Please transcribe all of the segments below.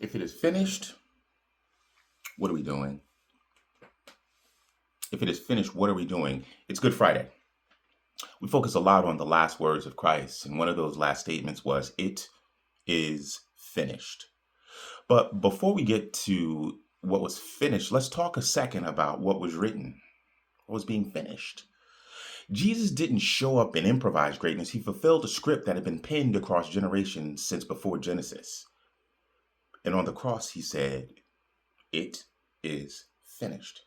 If it is finished, what are we doing? If it is finished, what are we doing? It's Good Friday. We focus a lot on the last words of Christ, and one of those last statements was, "It is finished." But before we get to what was finished, let's talk a second about what was written, what was being finished. Jesus didn't show up in improvised greatness. He fulfilled a script that had been penned across generations since before Genesis. And on the cross, he said, "It is finished."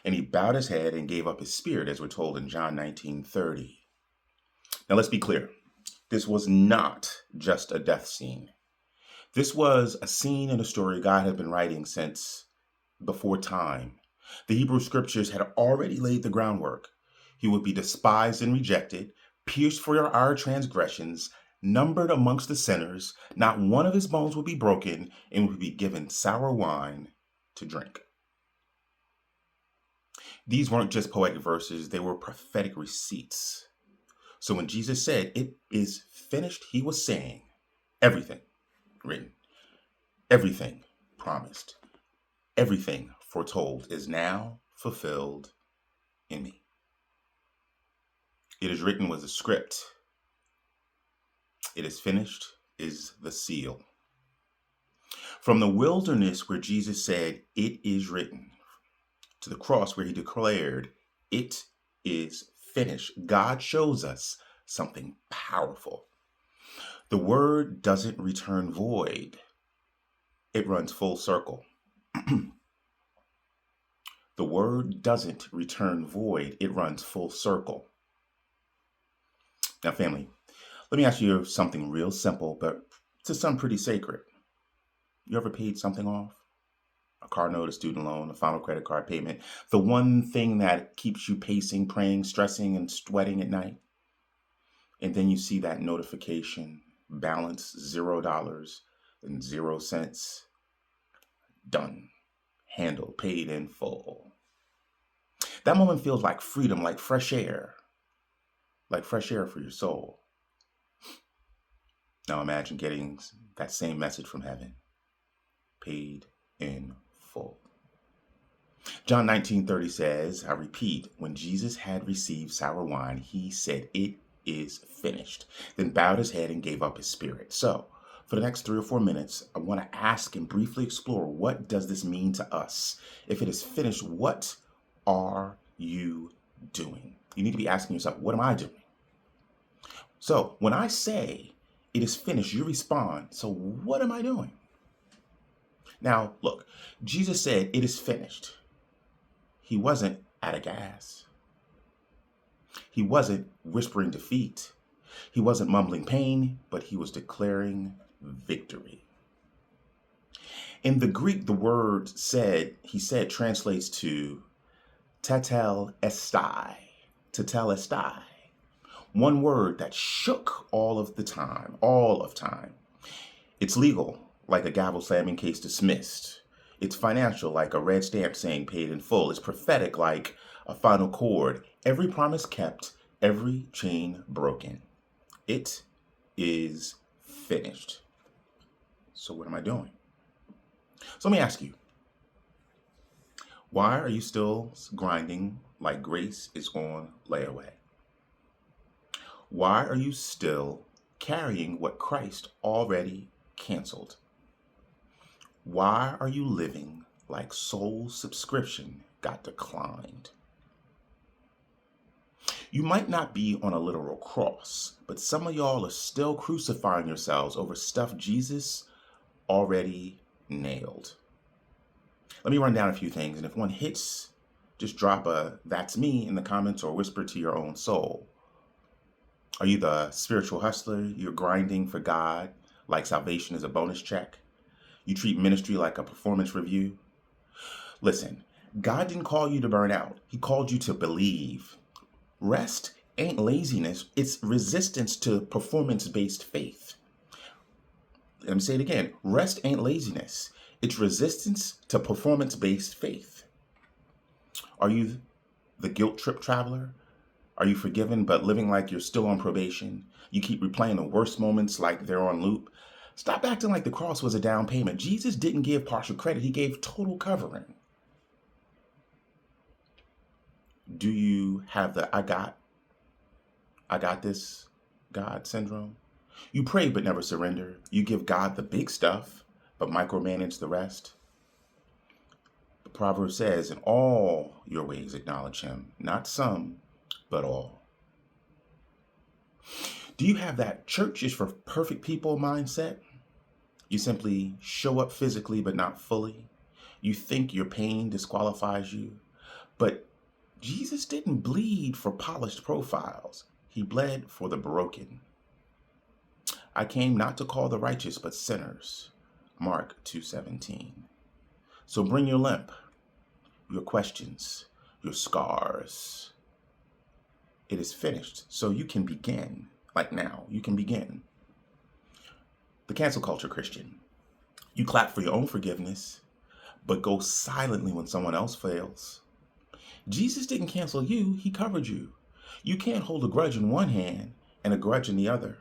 And he bowed his head and gave up his spirit, as we're told in John 19:30. Now, let's be clear. This was not just a death scene. This was a scene in a story God had been writing since before time. The Hebrew scriptures had already laid the groundwork. He would be despised and rejected, pierced for our transgressions, numbered amongst the sinners. Not one of his bones would be broken, and would be given sour wine to drink. These weren't just poetic verses, they were prophetic receipts. So when Jesus said, "It is finished," he was saying everything written, everything promised, everything foretold is now fulfilled in me. It is written was the script. It is finished is the seal. From the wilderness where Jesus said, "It is written," to the cross where he declared, "It is finished," God shows us something powerful. The word doesn't return void. It runs full circle. The word doesn't return void. It runs full circle. Now, family, let me ask you something real simple, but to some pretty sacred. You ever paid something off? A car note, a student loan, a final credit card payment, the one thing that keeps you pacing, praying, stressing, and sweating at night. And then you see that notification, balance $0 and 0 cents. Done, handled, paid in full. That moment feels like freedom, like fresh air for your soul. Now imagine getting that same message from heaven, paid in full. John 19:30 says, I repeat, when Jesus had received sour wine, he said, "It is finished," then bowed his head and gave up his spirit. So, for the next 3 or 4 minutes, I want to ask and briefly explore, what does this mean to us? If it is finished, what are you doing? You need to be asking yourself, what am I doing? So, when I say it is finished, you respond, so what am I doing? Now, look, Jesus said, "It is finished." He wasn't out of gas. He wasn't whispering defeat. He wasn't mumbling pain, but he was declaring victory. In the Greek, the word he said translates to tetelestai, tetelestai. One word that shook all of time. It's legal, like a gavel slamming case dismissed. It's financial, like a red stamp saying paid in full. It's prophetic, like a final chord. Every promise kept, every chain broken. It is finished. So what am I doing? So let me ask you, why are you still grinding like grace is on layaway? Why are you still carrying what Christ already canceled? Why are you living like soul subscription got declined? You might not be on a literal cross, but some of y'all are still crucifying yourselves over stuff Jesus already nailed. Let me run down a few things, and if one hits, just drop a "that's me" in the comments or whisper to your own soul. Are you the spiritual hustler? You're grinding for God like salvation is a bonus check? You treat ministry like a performance review? Listen, God didn't call you to burn out. He called you to believe. Rest ain't laziness. It's resistance to performance-based faith. Let me say it again. Rest ain't laziness. It's resistance to performance-based faith. Are you the guilt trip traveler? Are you forgiven but living like you're still on probation? You keep replaying the worst moments like they're on loop. Stop acting like the cross was a down payment. Jesus didn't give partial credit, he gave total covering. Do you have the I got this God syndrome? You pray but never surrender. You give God the big stuff but micromanage the rest. The proverb says, in all your ways acknowledge him, not some, but all. Do you have that church is for perfect people mindset? You simply show up physically but not fully. You think your pain disqualifies you, but Jesus didn't bleed for polished profiles. He bled for the broken. I came not to call the righteous, but sinners. Mark 2:17. So bring your limp, your questions, your scars. It is finished, so you can begin. Like now, you can begin. The cancel culture Christian. You clap for your own forgiveness, but go silently when someone else fails. Jesus didn't cancel you, he covered you. You can't hold a grudge in one hand and a grudge in the other.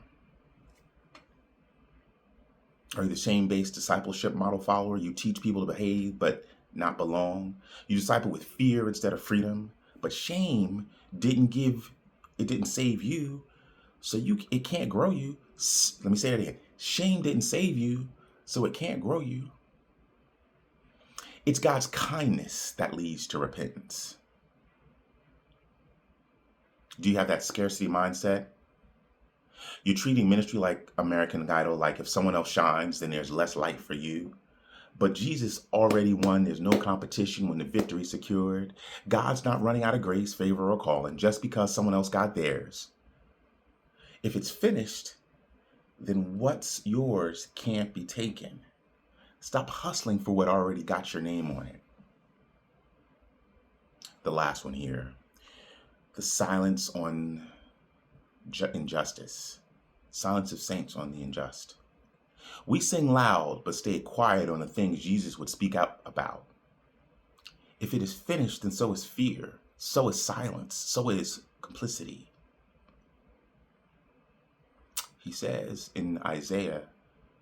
Are you the shame-based discipleship model follower? You teach people to behave but not belong. You disciple with fear instead of freedom. But shame didn't save you, so it can't grow you. Let me say that again. Shame didn't save you, so it can't grow you. It's God's kindness that leads to repentance. Do you have that scarcity mindset? You're treating ministry like American Idol, like if someone else shines, then there's less light for you. But Jesus already won. There's no competition when the victory's secured. God's not running out of grace, favor, or calling just because someone else got theirs. If it's finished, then what's yours can't be taken. Stop hustling for what already got your name on it. The last one here. The silence on injustice. Silence of saints on the unjust. We sing loud, but stay quiet on the things Jesus would speak out about. If it is finished, then so is fear, so is silence, so is complicity. He says in Isaiah,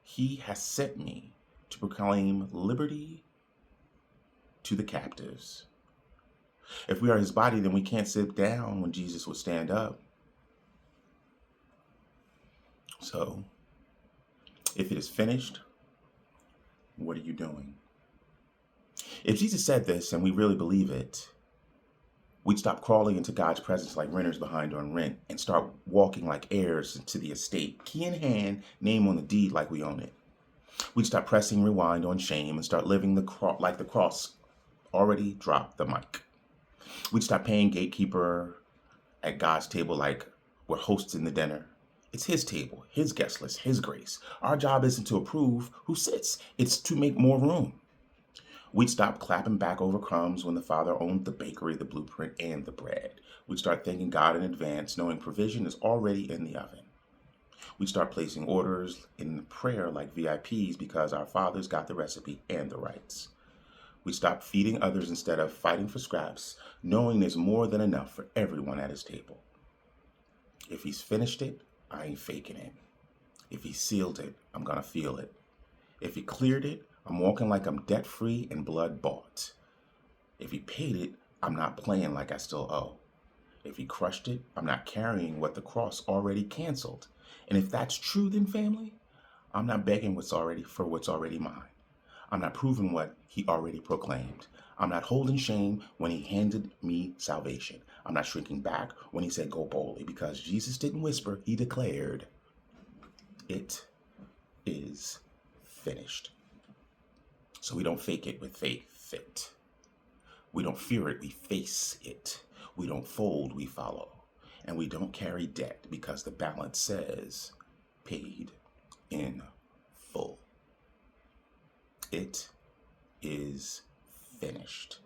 he has sent me to proclaim liberty to the captives. If we are his body, then we can't sit down when Jesus would stand up. So, if it is finished, what are you doing? If Jesus said this and we really believe it, we'd stop crawling into God's presence like renters behind on rent and start walking like heirs into the estate, key in hand, name on the deed like we own it. We'd stop pressing rewind on shame and start living like the cross already dropped the mic. We'd stop paying gatekeeper at God's table like we're hosting the dinner. It's his table, his guest list, his grace. Our job isn't to approve who sits, it's to make more room. We'd stop clapping back over crumbs when the Father owned the bakery, the blueprint, and the bread. We'd start thanking God in advance, knowing provision is already in the oven. We'd start placing orders in prayer like VIPs because our Father's got the recipe and the rights. We stop feeding others instead of fighting for scraps, knowing there's more than enough for everyone at his table. If he's finished it, I ain't faking it. If he sealed it, I'm gonna feel it. If he cleared it, I'm walking like I'm debt-free and blood bought. If he paid it, I'm not playing like I still owe. If he crushed it, I'm not carrying what the cross already canceled. And if that's true, then family, I'm not begging what's already mine. I'm not proving what he already proclaimed. I'm not holding shame when he handed me salvation. I'm not shrinking back when he said go boldly, because Jesus didn't whisper, he declared, it is finished. So we don't fake it with faith fit. We don't fear it, we face it. We don't fold, we follow. And we don't carry debt because the balance says paid in full. It is finished.